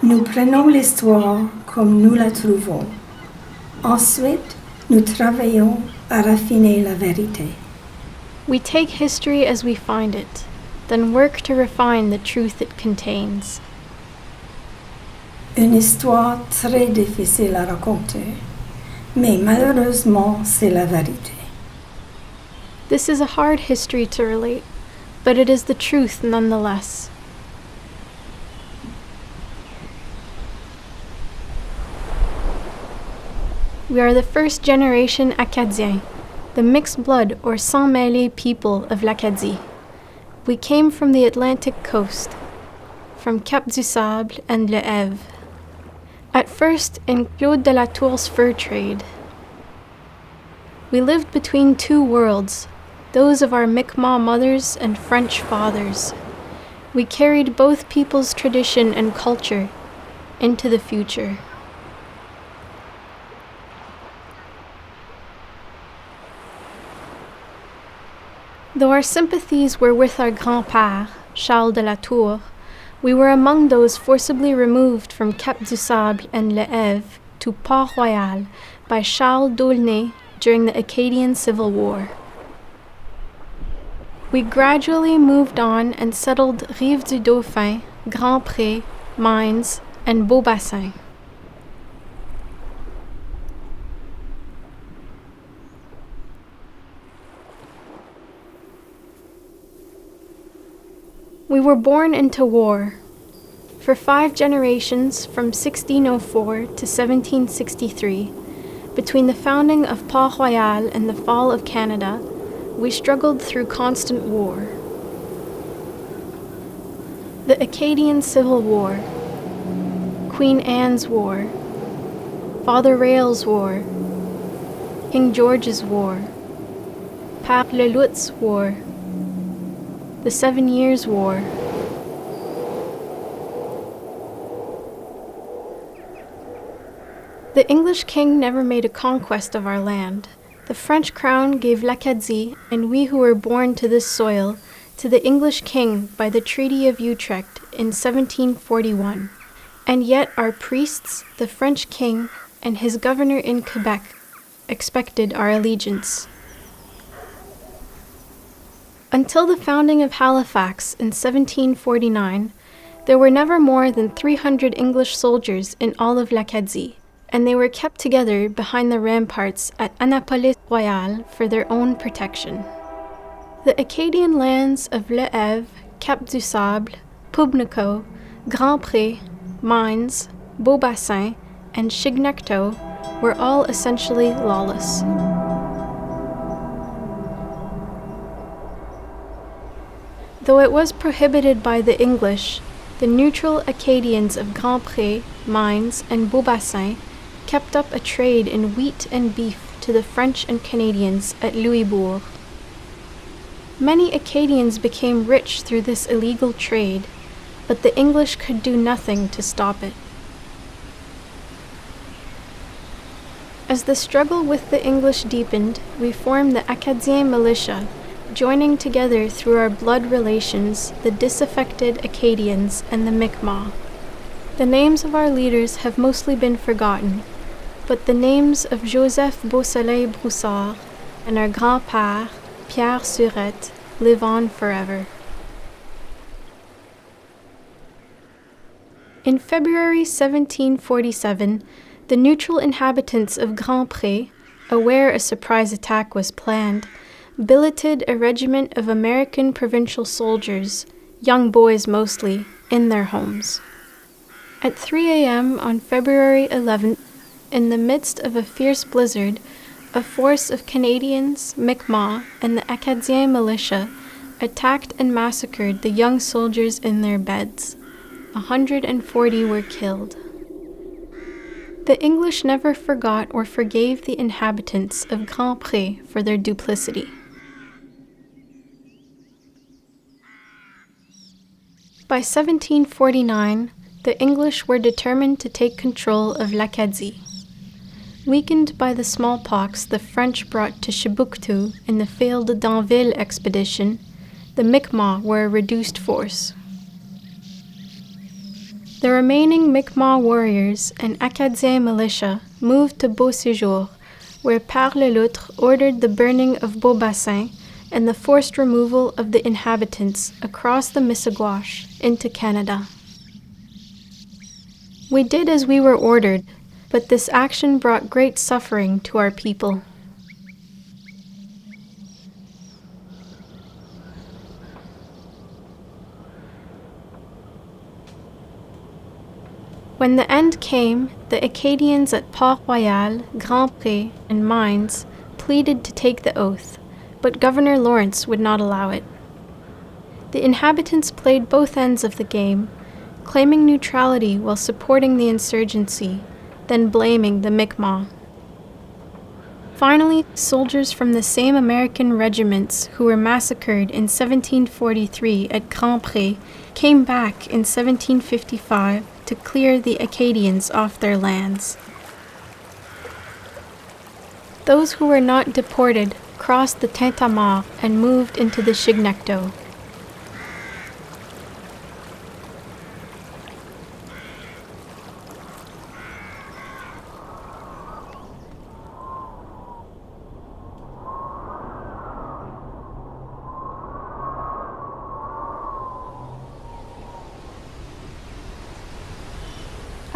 Nous prenons l'histoire comme nous la trouvons. Ensuite, nous travaillons à raffiner la vérité. We take history as we find it, then work to refine the truth it contains. Une histoire très difficile à raconter, mais malheureusement, c'est la vérité. This is a hard history to relate, but it is the truth nonetheless. We are the first generation Acadien, the mixed blood or sans-mêlé people of l'Acadie. We came from the Atlantic coast, from Cap du Sable and Le Havre. At first in Claude de la Tour's fur trade. We lived between two worlds, those of our Mi'kmaq mothers and French fathers. We carried both people's tradition and culture into the future. Though our sympathies were with our grand-père, Charles de la Tour, we were among those forcibly removed from Cap du Sable and Le Havre to Port-Royal by Charles d'Aulnay during the Acadian Civil War. We gradually moved on and settled Rive-du-Dauphin, Grand-Pré, Mines, and Beaubassin. We were born into war. For 5 generations, from 1604 to 1763, between the founding of Port-Royal and the fall of Canada, we struggled through constant war. The Acadian Civil War, Queen Anne's War, Father Rail's War, King George's War, Père Le Lout's War, the 7 Years' War. The English king never made a conquest of our land. The French crown gave l'Acadie, and we who were born to this soil, to the English king by the Treaty of Utrecht in 1741. And yet our priests, the French king, and his governor in Quebec expected our allegiance. Until the founding of Halifax in 1749, there were never more than 300 English soldiers in all of l'Acadie, and they were kept together behind the ramparts at Annapolis Royal for their own protection. The Acadian lands of Le Havre, Cap du Sable, Pubnico, Grand-Pré, Mines, Beaubassin, and Chignecto were all essentially lawless. Though it was prohibited by the English, the neutral Acadians of Grand-Pré, Mines, and Beaubassin kept up a trade in wheat and beef to the French and Canadians at Louisbourg. Many Acadians became rich through this illegal trade, but the English could do nothing to stop it. As the struggle with the English deepened, we formed the Acadien militia, joining together through our blood relations the disaffected Acadians and the Mi'kmaq. The names of our leaders have mostly been forgotten, but the names of Joseph Beausoleil Broussard and our grand-père, Pierre Surette, live on forever. In February 1747, the neutral inhabitants of Grand-Pré, aware a surprise attack was planned, billeted a regiment of American provincial soldiers, young boys mostly, in their homes. At 3 a.m. on February 11th, in the midst of a fierce blizzard, a force of Canadians, Mi'kmaq, and the Acadien militia attacked and massacred the young soldiers in their beds. 140 were killed. The English never forgot or forgave the inhabitants of Grand-Pré for their duplicity. By 1749, the English were determined to take control of l'Acadie. Weakened by the smallpox the French brought to Chibucto in the failed d'Anville expedition, the Mi'kmaq were a reduced force. The remaining Mi'kmaq warriors and Acadien militia moved to Beauséjour, where Père Le Loutre ordered the burning of Beaubassin and the forced removal of the inhabitants across the Missaguash into Canada. We did as we were ordered, but this action brought great suffering to our people. When the end came, the Acadians at Port-Royal, Grand-Pré, and Mines pleaded to take the oath, but Governor Lawrence would not allow it. The inhabitants played both ends of the game, claiming neutrality while supporting the insurgency, then blaming the Mi'kmaq. Finally, soldiers from the same American regiments who were massacred in 1743 at Grand-Pré came back in 1755 to clear the Acadians off their lands. Those who were not deported crossed the Tintamarre and moved into the Chignecto.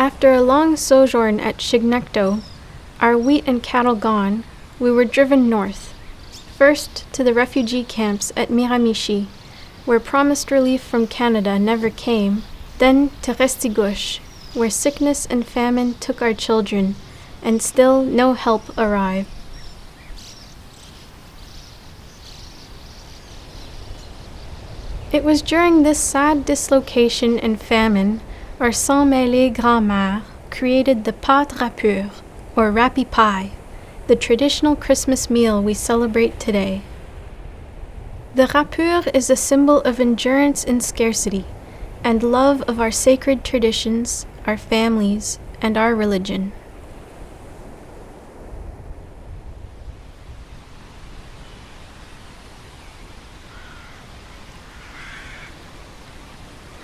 After a long sojourn at Chignecto, our wheat and cattle gone, we were driven north, first to the refugee camps at Miramichi, where promised relief from Canada never came, then to Restigouche, where sickness and famine took our children, and still no help arrived. It was during this sad dislocation and famine our sans-mêlée grand-mère created the pâte râpure, or rappy pie, the traditional Christmas meal we celebrate today. The râpure is a symbol of endurance in scarcity, and love of our sacred traditions, our families, and our religion.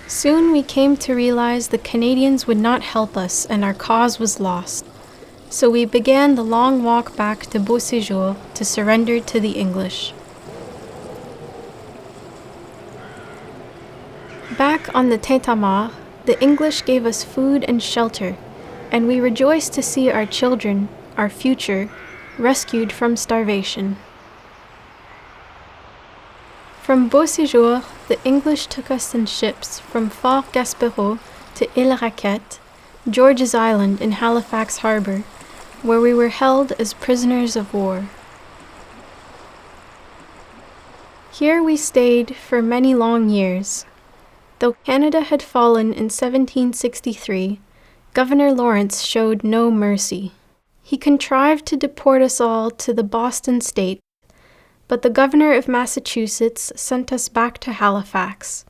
Soon we came to realize the Canadians would not help us and our cause was lost. So we began the long walk back to Beauséjour to surrender to the English. Back on the Tintamarre, the English gave us food and shelter, and we rejoiced to see our children, our future, rescued from starvation. From Beauséjour, the English took us in ships from Fort Gaspereau to Île Raquette, George's Island in Halifax Harbor, where we were held as prisoners of war. Here we stayed for many long years. Though Canada had fallen in 1763, Governor Lawrence showed no mercy. He contrived to deport us all to the Boston state, but the governor of Massachusetts sent us back to Halifax,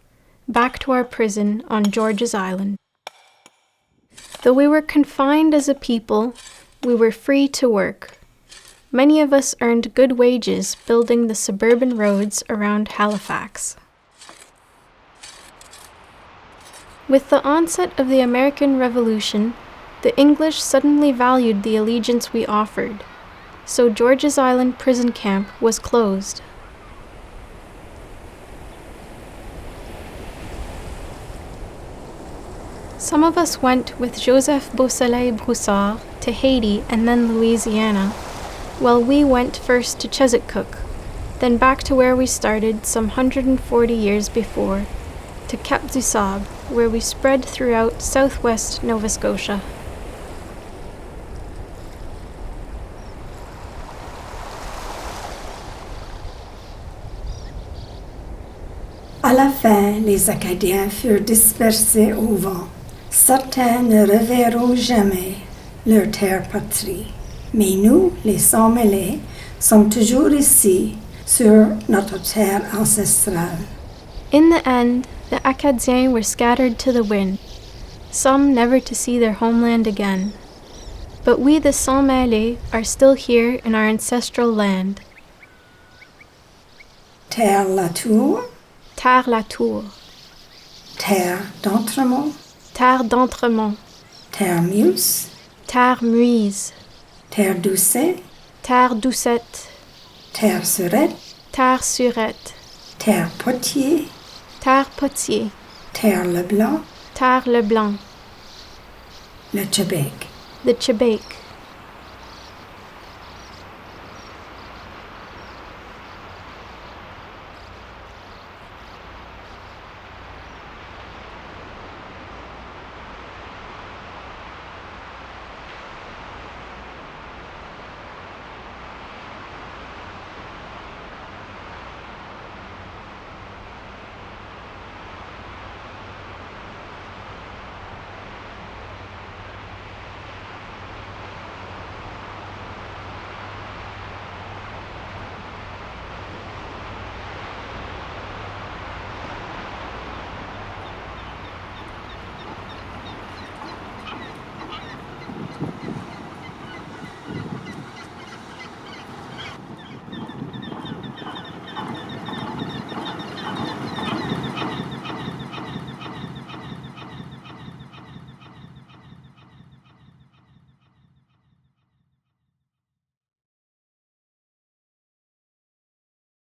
back to our prison on George's Island. Though we were confined as a people, we were free to work. Many of us earned good wages building the suburban roads around Halifax. With the onset of the American Revolution, the English suddenly valued the allegiance we offered, so George's Island prison camp was closed. Some of us went with Joseph Beausoleil Broussard to Haiti and then Louisiana, while we went first to Chesapeake, then back to where we started some 140 years before, to Cap du Sable, where we spread throughout southwest Nova Scotia. À la fin, les Acadiens furent dispersés au vent. Certains ne reverront jamais leur terre patrie. Mais nous, les sans-mêlés, sommes toujours ici, sur notre terre ancestrale. In the end, the Acadiens were scattered to the wind, some never to see their homeland again. But we, the sans-mêlés, are still here in our ancestral land. Terre la Tour, Terre la Tour, terre d'Entremont, Terre d'Entremont, Terre-Meuse, Terre Muise, Terre Doucet, Terre Doucette, Terre Surette, Terre Surette, Terre Potier, Terre Potier, Terre Leblanc, Terre Leblanc, le Québec. the Quebec,